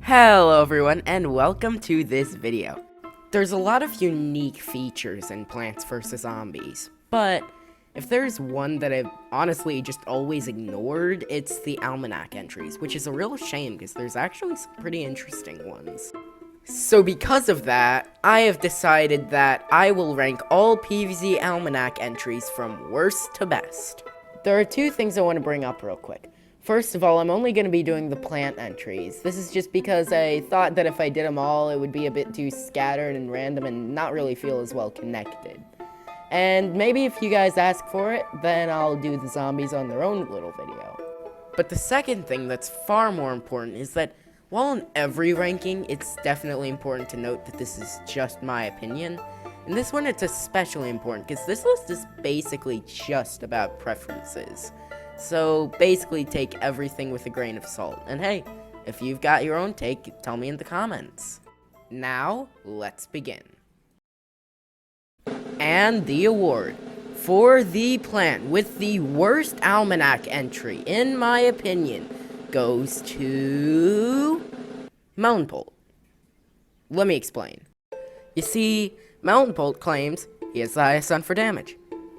Hello everyone, and welcome to this video. There's a lot of unique features in Plants vs. Zombies, but if there's one that I've honestly just always ignored, it's the Almanac entries, which is a real shame because there's actually some pretty interesting ones. So because of that, I have decided that I will rank all PvZ Almanac entries from worst to best. There are two things I want to bring up real quick. First of all, I'm only going to be doing the plant entries. This is just because I thought that if I did them all, it would be a bit too scattered and random and not really feel as well connected. And maybe if you guys ask for it, then I'll do the zombies on their own little video. But the second thing that's far more important is that while in every ranking, it's definitely important to note that this is just my opinion. In this one, it's especially important because this list is basically just about preferences. So basically take everything with a grain of salt. And hey, if you've got your own take, tell me in the comments. Now, let's begin. And the award for the plant with the worst Almanac entry, in my opinion, goes to Melonpolt. Let me explain. You see, Melonpolt claims he has the highest stun for damage.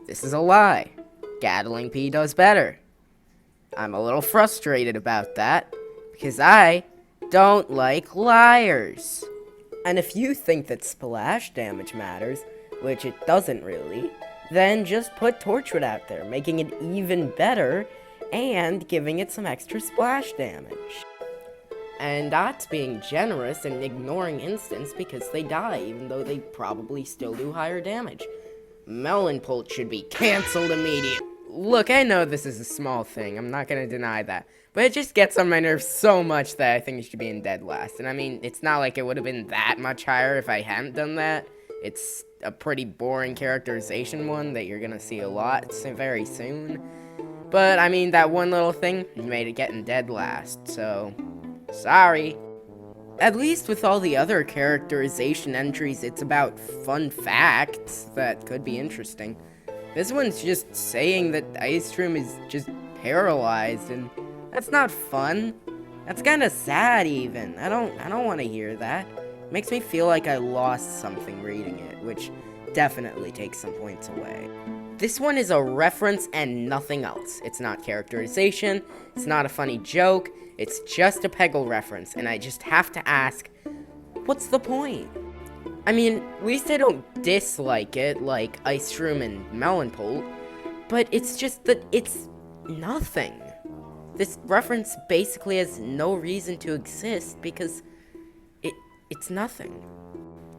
This is a lie. Gatling P does better. I'm a little frustrated about that, because I don't like liars. And if you think that splash damage matters, which it doesn't really, then just put Torchwood out there, making it even better, and giving it some extra splash damage. And that's being generous and ignoring instants because they die, even though they probably still do higher damage. Melonpolt should be cancelled immediately. Look, I know this is a small thing, I'm not gonna deny that, but it just gets on my nerves so much that I think it should be in dead last. And I mean, it's not like it would have been that much higher if I hadn't done that. It's a pretty boring characterization one that you're gonna see a lot very soon. But, I mean, that one little thing made it get in dead last, so sorry. At least with all the other characterization entries, it's about fun facts that could be interesting. This one's just saying that Ice-Shroom is just paralyzed, and that's not fun. That's kinda sad, even. I don't want to hear that. It makes me feel like I lost something reading it, which definitely takes some points away. This one is a reference and nothing else. It's not characterization, it's not a funny joke, it's just a Peggle reference, and I just have to ask, what's the point? I mean, at least I don't dislike it like Ice-Shroom and Melonpolt, but it's just that it's nothing. This reference basically has no reason to exist because it's nothing.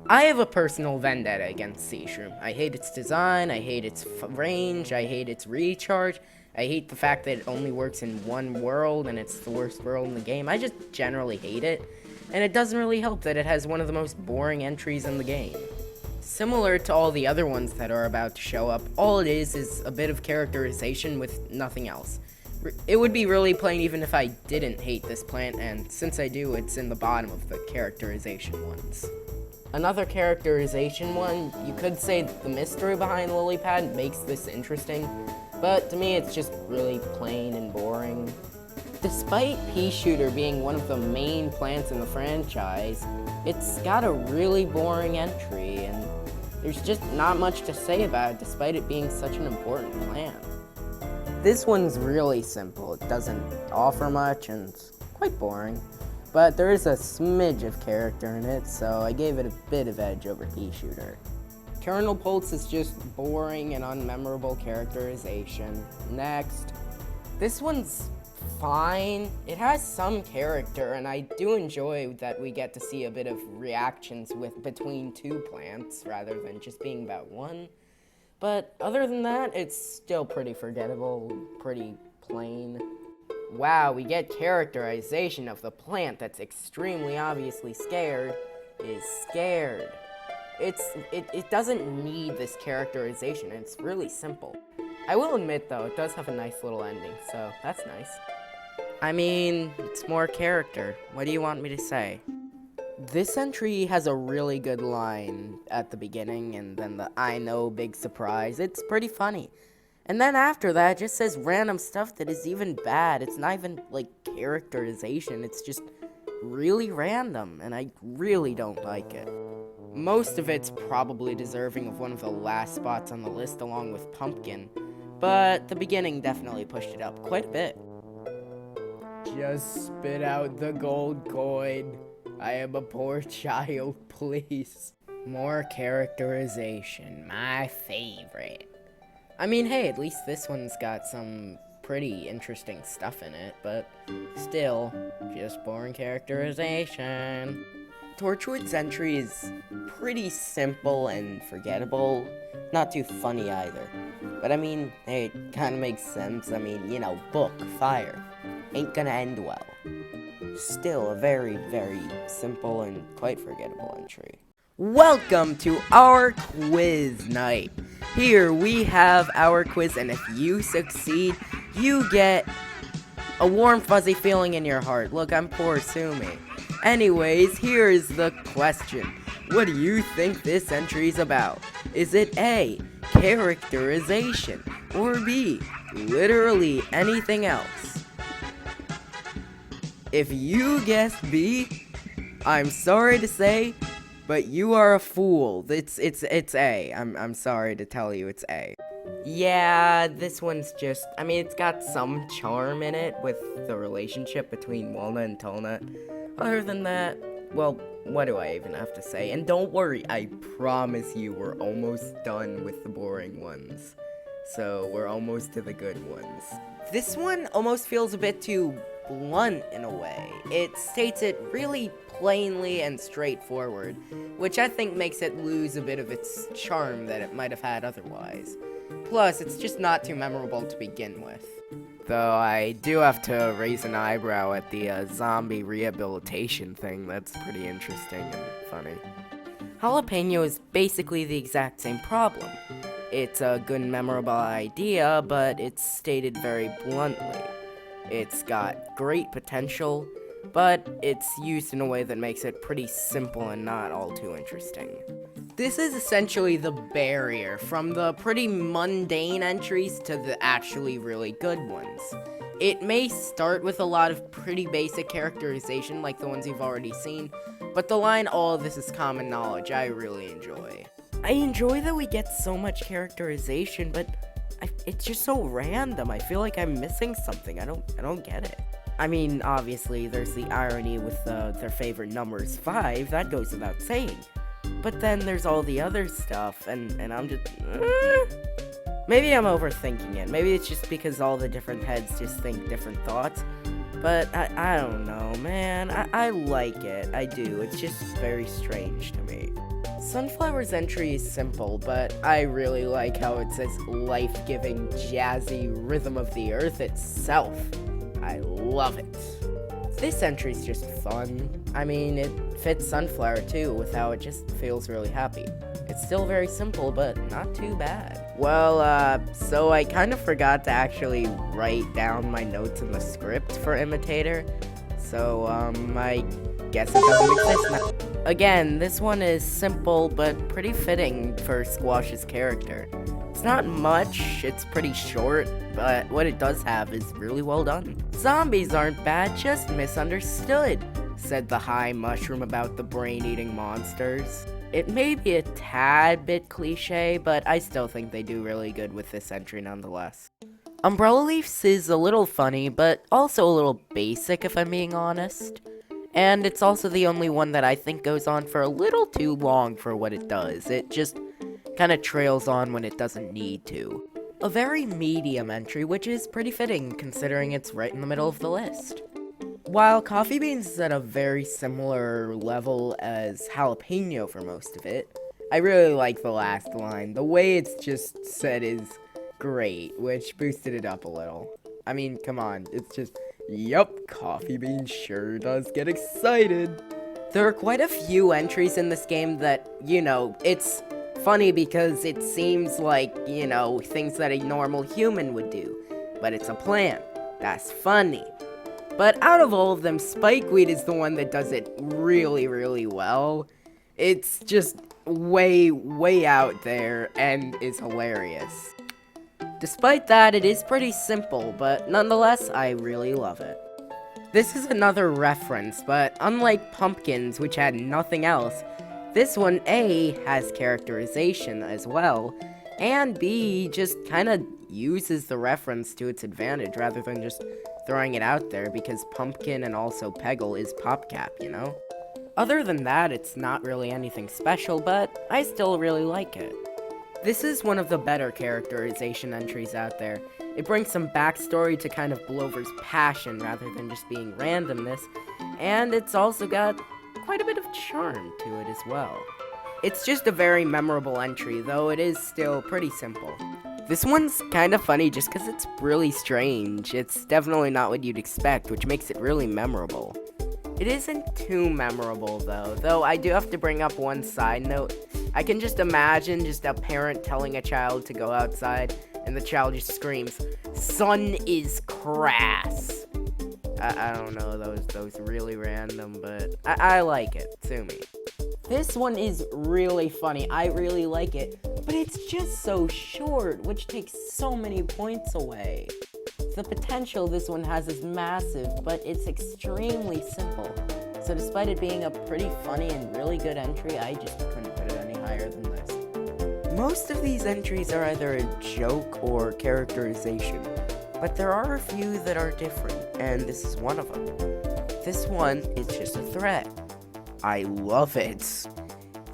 I have a personal vendetta against C-Shroom. I hate its design, I hate its range, I hate its recharge, I hate the fact that it only works in one world and it's the worst world in the game. I just generally hate it. And it doesn't really help that it has one of the most boring entries in the game. Similar to all the other ones that are about to show up, all it is a bit of characterization with nothing else. It would be really plain even if I didn't hate this plant, and since I do, it's in the bottom of the characterization ones. Another characterization one, you could say the mystery behind Lilypad makes this interesting, but to me it's just really plain and boring. Despite Pea Shooter being one of the main plants in the franchise, it's got a really boring entry, and there's just not much to say about it despite it being such an important plant. This one's really simple. It doesn't offer much and it's quite boring, but there is a smidge of character in it, so I gave it a bit of edge over Pea Shooter. Eternal Pulse is just boring and unmemorable characterization. Next. This one's fine. It has some character, and I do enjoy that we get to see a bit of reactions between two plants rather than just being about one. But other than that, it's still pretty forgettable, pretty plain. Wow, we get characterization of the plant that's extremely obviously scared is scared. It doesn't need this characterization, it's really simple. I will admit though, it does have a nice little ending, so that's nice. I mean, it's more character. What do you want me to say? This entry has a really good line at the beginning, and then the I know big surprise. It's pretty funny. And then after that, it just says random stuff that is even bad. It's not even, like, characterization. It's just really random, and I really don't like it. Most of it's probably deserving of one of the last spots on the list along with Pumpkin, but the beginning definitely pushed it up quite a bit. Just spit out the gold coin. I am a poor child, please. More characterization, my favorite. I mean, hey, at least this one's got some pretty interesting stuff in it, but still, just boring characterization. Torchwood's entry is pretty simple and forgettable, not too funny either. But I mean, hey, it kinda makes sense. I mean, you know, book, fire, ain't gonna end well. Still a very, very simple and quite forgettable entry. Welcome to our quiz night. Here we have our quiz, and if you succeed, you get a warm fuzzy feeling in your heart. Look, I'm poor, sue me. Anyways, here's the question. What do you think this entry's about? Is it A, characterization, or B, literally anything else? If you guessed B, I'm sorry to say, but you are a fool. It's A. I'm sorry to tell you it's A. Yeah, this one's just, I mean, it's got some charm in it with the relationship between Walnut and Talnut. Other than that, well, what do I even have to say? And don't worry, I promise you we're almost done with the boring ones. So, we're almost to the good ones. This one almost feels a bit too blunt in a way. It states it really plainly and straightforward, which I think makes it lose a bit of its charm that it might have had otherwise. Plus, it's just not too memorable to begin with. Though I do have to raise an eyebrow at the zombie rehabilitation thing. That's pretty interesting and funny. Jalapeno is basically the exact same problem. It's a good and memorable idea, but it's stated very bluntly. It's got great potential, but it's used in a way that makes it pretty simple and not all too interesting. This is essentially the barrier from the pretty mundane entries to the actually really good ones. It may start with a lot of pretty basic characterization like the ones you've already seen, but the line, "all of this is common knowledge," I really enjoy. I enjoy that we get so much characterization, but it's just so random. I feel like I'm missing something. I don't get it. I mean, obviously, there's the irony with their favorite number is 5. That goes without saying. But then there's all the other stuff, and I'm just... Maybe I'm overthinking it. Maybe it's just because all the different heads just think different thoughts. But I don't know, man. I like it. I do. It's just very strange to me. Sunflower's entry is simple, but I really like how it says life-giving, jazzy rhythm of the earth itself. I love it. This entry's just fun. I mean, it fits Sunflower too, with how it just feels really happy. It's still very simple, but not too bad. Well, so I kind of forgot to actually write down my notes in the script for Imitator. So, I guess it doesn't exist now. Again, this one is simple, but pretty fitting for Squash's character. It's not much, it's pretty short, but what it does have is really well done. Zombies aren't bad, just misunderstood, said the high mushroom about the brain-eating monsters. It may be a tad bit cliche, but I still think they do really good with this entry nonetheless. Umbrella Leafs is a little funny, but also a little basic if I'm being honest. And it's also the only one that I think goes on for a little too long for what it does. It just kind of trails on when it doesn't need to. A very medium entry, which is pretty fitting considering it's right in the middle of the list. While Coffee Beans is at a very similar level as Jalapeno for most of it, I really like the last line. The way it's just said is great, which boosted it up a little. I mean, come on, it's just, yup, Coffee Bean sure does get excited. There are quite a few entries in this game that, you know, it's funny because it seems like, you know, things that a normal human would do. But it's a plant. That's funny. But out of all of them, Spikeweed is the one that does it really, really well. It's just way, way out there and is hilarious. Despite that, it is pretty simple, but nonetheless, I really love it. This is another reference, but unlike pumpkins, which had nothing else, this one, A, has characterization as well, and B, just kind of uses the reference to its advantage rather than just throwing it out there, because pumpkin and also Peggle is PopCap, you know? Other than that, it's not really anything special, but I still really like it. This is one of the better characterization entries out there. It brings some backstory to kind of Blover's passion rather than just being randomness, and it's also got quite a bit of charm to it as well. It's just a very memorable entry, though it is still pretty simple. This one's kind of funny just because it's really strange. It's definitely not what you'd expect, which makes it really memorable. It isn't too memorable, though I do have to bring up one side note. I can just imagine just a parent telling a child to go outside, and the child just screams, "Sun is crass." I don't know, those really random, but I like it. Sue me. This one is really funny. I really like it, but it's just so short, which takes so many points away. The potential this one has is massive, but it's extremely simple. So despite it being a pretty funny and really good entry, I just couldn't put it any higher than this. Most of these entries are either a joke or characterization, but there are a few that are different, and this is one of them. This one is just a threat. I love it.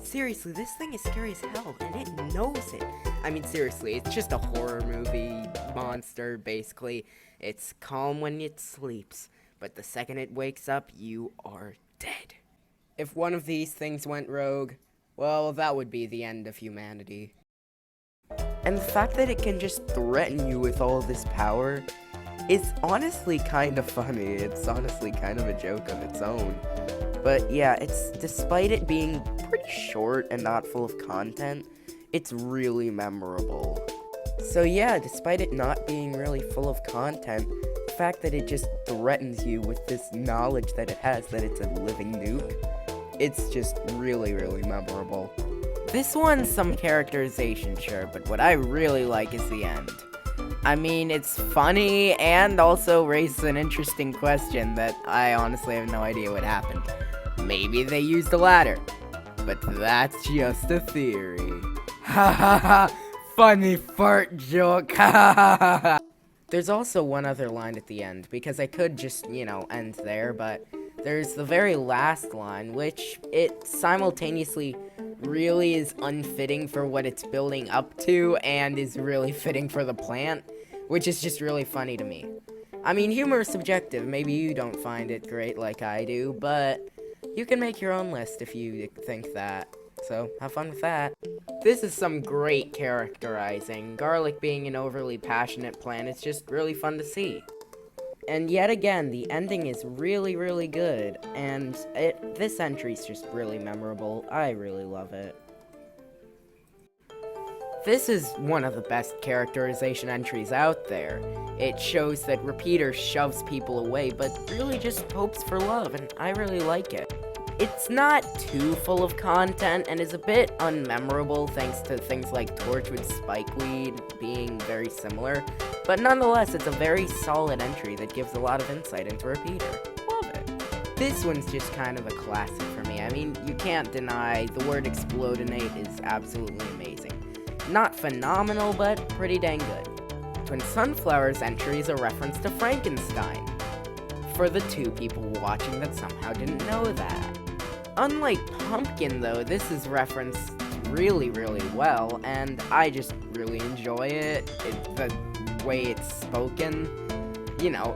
Seriously, this thing is scary as hell, and it knows it. I mean, seriously, it's just a horror movie monster, basically. It's calm when it sleeps, but the second it wakes up, you are dead. If one of these things went rogue, well, that would be the end of humanity. And the fact that it can just threaten you with all this power is honestly kind of funny. It's honestly kind of a joke of its own. But yeah, despite it being pretty short and not full of content, it's really memorable. So yeah, despite it not being really full of content, the fact that it just threatens you with this knowledge that it has that it's a living nuke, it's just really, really memorable. This one's some characterization, sure, but what I really like is the end. I mean, it's funny and also raises an interesting question that I honestly have no idea what happened. Maybe they used a ladder, but that's just a theory. Ha ha ha! Funny fart joke! Ha ha ha ha! There's also one other line at the end, because I could just, end there, but there's the very last line, which it simultaneously really is unfitting for what it's building up to, and is really fitting for the plant, which is just really funny to me. I mean, humor is subjective. Maybe you don't find it great like I do, but you can make your own list if you think that. So, have fun with that. This is some great characterizing. Garlic being an overly passionate plant is just really fun to see. And yet again, the ending is really, really good, and this entry's just really memorable. I really love it. This is one of the best characterization entries out there. It shows that Repeater shoves people away, but really just hopes for love, and I really like it. It's not too full of content, and is a bit unmemorable thanks to things like Torchwood Spikeweed being very similar, but nonetheless, it's a very solid entry that gives a lot of insight into Repeater. Love it. This one's just kind of a classic for me. I mean, you can't deny the word explodinate is absolutely amazing. Not phenomenal, but pretty dang good. Twin Sunflower's entry is a reference to Frankenstein, for the two people watching that somehow didn't know that. Unlike Pumpkin, though, this is referenced really, really well, and I just really enjoy it. The way it's spoken,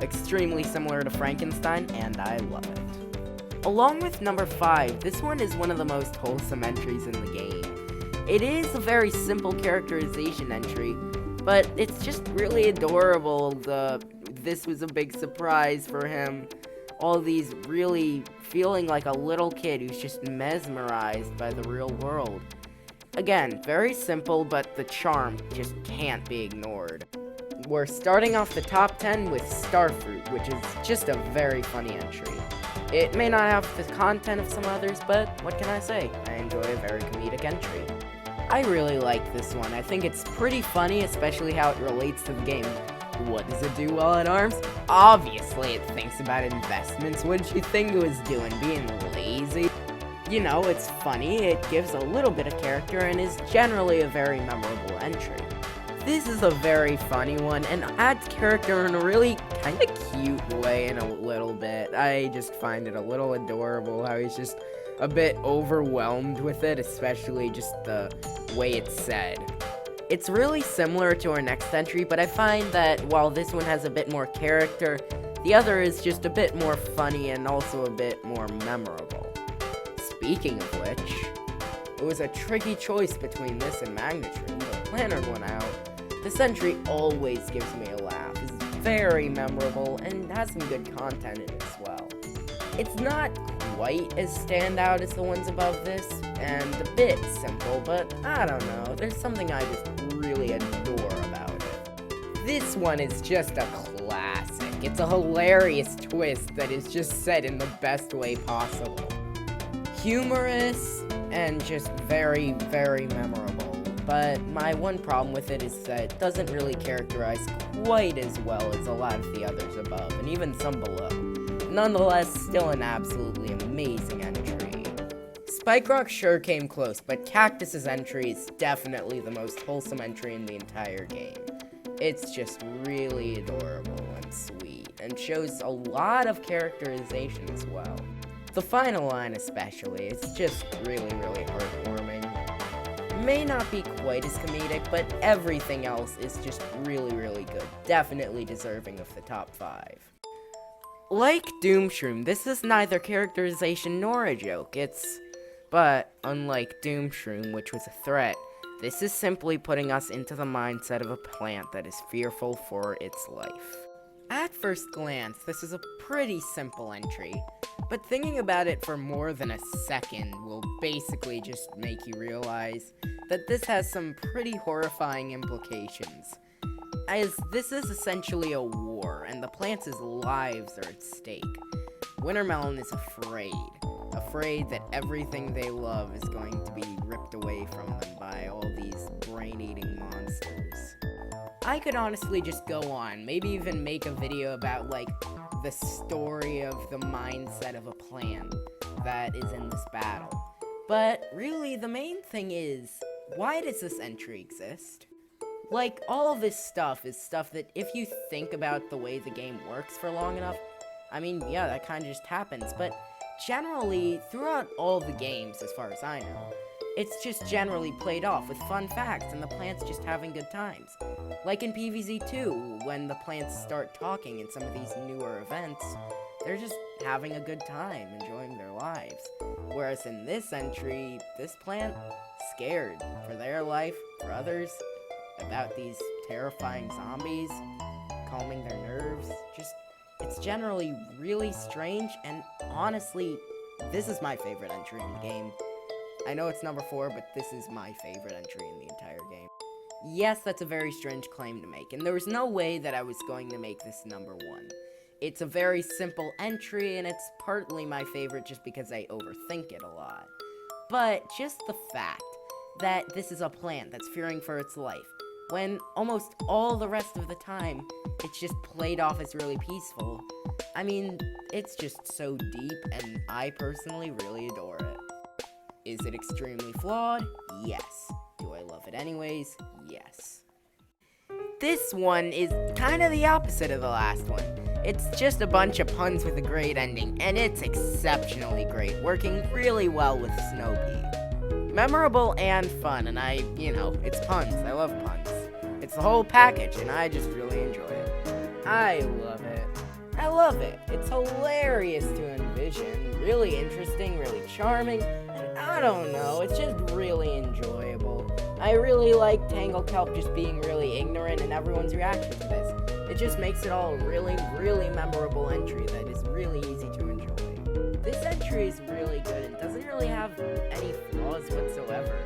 extremely similar to Frankenstein, and I love it. Along with number 5, this one is one of the most wholesome entries in the game. It is a very simple characterization entry, but it's just really adorable. This was a big surprise for him. All these really feeling like a little kid who's just mesmerized by the real world. Again, very simple, but the charm just can't be ignored. We're starting off the top 10 with Starfruit, which is just a very funny entry. It may not have the content of some others, but what can I say? I enjoy a very comedic entry. I really like this one. I think it's pretty funny, especially how it relates to the game. What does it do while it arms? Obviously, it thinks about investments. What did you think it was doing? Being lazy? You know, it's funny, it gives a little bit of character, and is generally a very memorable entry. This is a very funny one, and adds character in a really kind of cute way in a little bit. I just find it a little adorable how he's just a bit overwhelmed with it, especially just the way it's said. It's really similar to our next entry, but I find that while this one has a bit more character, the other is just a bit more funny and also a bit more memorable. Speaking of which, it was a tricky choice between this and Magnitude. The planner went out. This entry always gives me a laugh, is very memorable, and has some good content in it as well. It's not quite as standout as the ones above this, and a bit simple, but I don't know, there's something I just really adore about it. This one is just a classic. It's a hilarious twist that is just said in the best way possible. Humorous, and just very, very memorable. But my one problem with it is that it doesn't really characterize quite as well as a lot of the others above, and even some below. Nonetheless, still an absolutely amazing entry. Spike Rock sure came close, but Cactus's entry is definitely the most wholesome entry in the entire game. It's just really adorable and sweet, and shows a lot of characterization as well. The final line especially, it's just really, really heartwarming. May not be quite as comedic, but everything else is just really, really good. Definitely deserving of the top 5. Like Doomshroom, this is neither characterization nor a joke. But unlike Doomshroom, which was a threat, this is simply putting us into the mindset of a plant that is fearful for its life. At first glance, this is a pretty simple entry, but thinking about it for more than a second will basically just make you realize that this has some pretty horrifying implications, as this is essentially a war, and the plants' lives are at stake. Wintermelon is afraid that everything they love is going to be ripped away from them by all these brain-eating monsters. I could honestly just go on, maybe even make a video about, like, the story of the mindset of a plant that is in this battle. But really, the main thing is, why does this entry exist? Like, all of this stuff is stuff that if you think about the way the game works for long enough, I mean, yeah, that kind of just happens, but generally, throughout all the games, as far as I know, it's just generally played off with fun facts and the plants just having good times. Like in PvZ2, when the plants start talking in some of these newer events, they're just having a good time, enjoying their lives. Whereas in this entry, this plant, scared for their life, for others, about these terrifying zombies, calming their nerves, it's generally really strange, and honestly, this is my favorite entry in the game. I know it's number 4, but this is my favorite entry in the entire game. Yes, that's a very strange claim to make, and there was no way that I was going to make this number 1. It's a very simple entry, and it's partly my favorite just because I overthink it a lot. But just the fact that this is a plant that's fearing for its life, when almost all the rest of the time, it's just played off as really peaceful. I mean, it's just so deep, and I personally really adore it. Is it extremely flawed? Yes. Do I love it anyways? Yes. This one is kind of the opposite of the last one. It's just a bunch of puns with a great ending, and it's exceptionally great, working really well with Snow Pea. Memorable and fun, and it's puns. I love puns. It's the whole package, and I just really enjoy it. I love it. I love it. It's hilarious to envision, really interesting, really charming, and I don't know, it's just really enjoyable. I really like Tangle Kelp just being really ignorant and everyone's reaction to this. It just makes it all a really, really memorable entry that is really easy to enjoy. This entry is really good and doesn't really have any flaws whatsoever,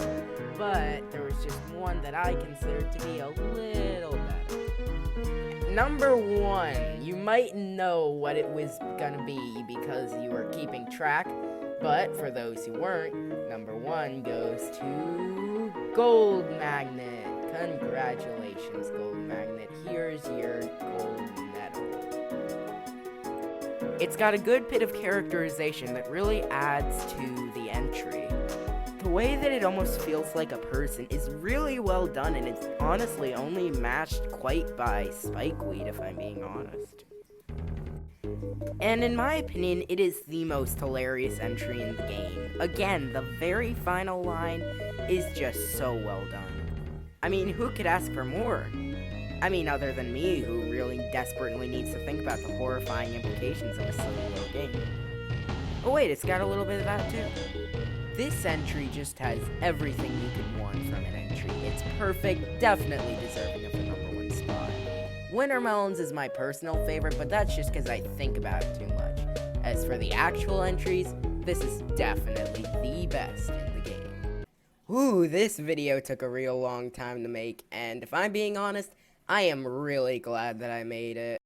but there was just one that I considered to be a little better. Number 1, you might know what it was gonna be because you were keeping track, but for those who weren't, number 1 goes to Gold Magnet. Congratulations, Gold Magnet. Here's your gold medal. It's got a good bit of characterization that really adds to the entry. The way that it almost feels like a person is really well done, and it's honestly only matched quite by Spikeweed, if I'm being honest. And in my opinion, it is the most hilarious entry in the game. Again, the very final line is just so well done. I mean, who could ask for more? I mean, other than me, who really desperately needs to think about the horrifying implications of a silly little game. Oh wait, it's got a little bit of that too. This entry just has everything you could want from an entry. It's perfect, definitely deserving of the #1 spot. Winter Melons is my personal favorite, but that's just because I think about it too much. As for the actual entries, this is definitely the best in the game. Ooh, this video took a real long time to make, and if I'm being honest, I am really glad that I made it.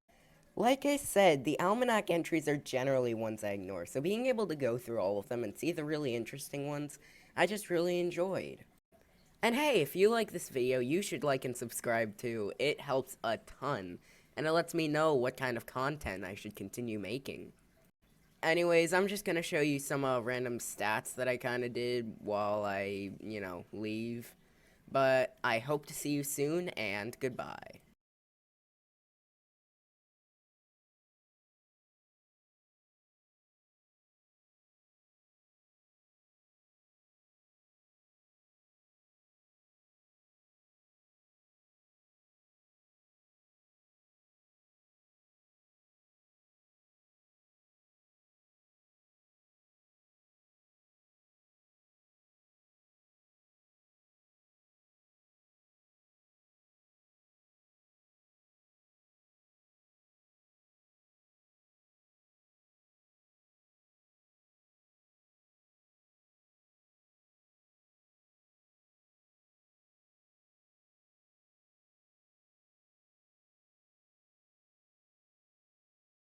Like I said, the Almanac entries are generally ones I ignore, so being able to go through all of them and see the really interesting ones, I just really enjoyed. And hey, if you like this video, you should like and subscribe too. It helps a ton, and it lets me know what kind of content I should continue making. Anyways, I'm just gonna show you some random stats that I kinda did while I, leave. But I hope to see you soon, and goodbye.